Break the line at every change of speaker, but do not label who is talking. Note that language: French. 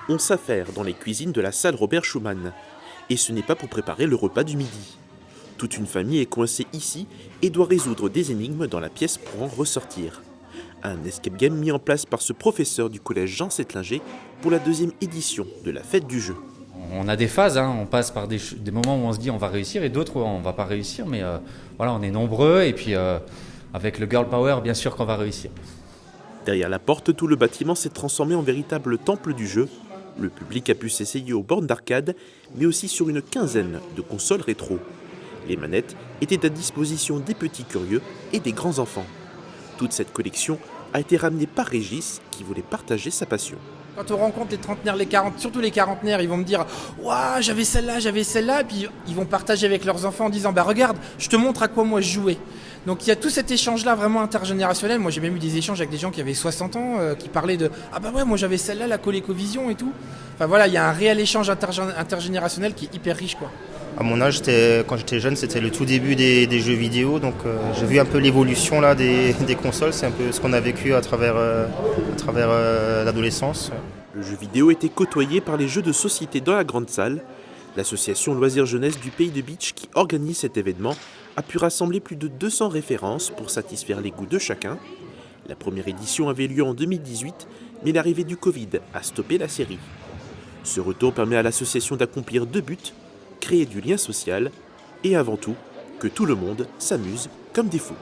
On s'affaire dans les cuisines de la salle Robert Schumann. Et ce n'est pas pour préparer le repas du midi. Toute une famille est coincée ici et doit résoudre des énigmes dans la pièce pour en ressortir. Un escape game mis en place par ce professeur du collège Jean Settlinger pour la 2e édition de la fête du jeu.
On a des phases, on passe par des moments où on se dit on va réussir et d'autres où on va pas réussir, mais voilà, on est nombreux et puis avec le girl power, bien sûr qu'on va réussir.
Derrière la porte, tout le bâtiment s'est transformé en véritable temple du jeu. Le public a pu s'essayer aux bornes d'arcade, mais aussi sur une quinzaine de consoles rétro. Les manettes étaient à disposition des petits curieux et des grands enfants. Toute cette collection a été ramenée par Régis, qui voulait partager sa passion.
Quand on rencontre les trentenaires, surtout les quarantenaires, ils vont me dire « Waouh, j'avais celle-là », et puis ils vont partager avec leurs enfants en disant « Bah regarde, je te montre à quoi moi je jouais ». Donc il y a tout cet échange-là vraiment intergénérationnel. Moi j'ai même eu des échanges avec des gens qui avaient 60 ans, qui parlaient de « Ah bah ouais, moi j'avais celle-là, la ColecoVision et tout ». Enfin voilà, il y a un réel échange intergénérationnel qui est hyper riche, quoi.
À mon âge, quand j'étais jeune, c'était le tout début des jeux vidéo, donc j'ai vu un peu l'évolution là, des consoles, c'est un peu ce qu'on a vécu à travers l'adolescence.
Le jeu vidéo était côtoyé par les jeux de société dans la grande salle. L'association Loisirs Jeunesse du Pays de Bitche qui organise cet événement a pu rassembler plus de 200 références pour satisfaire les goûts de chacun. La première édition avait lieu en 2018, mais l'arrivée du Covid a stoppé la série. Ce retour permet à l'association d'accomplir 2 buts, créer du lien social et avant tout, que tout le monde s'amuse comme des fous.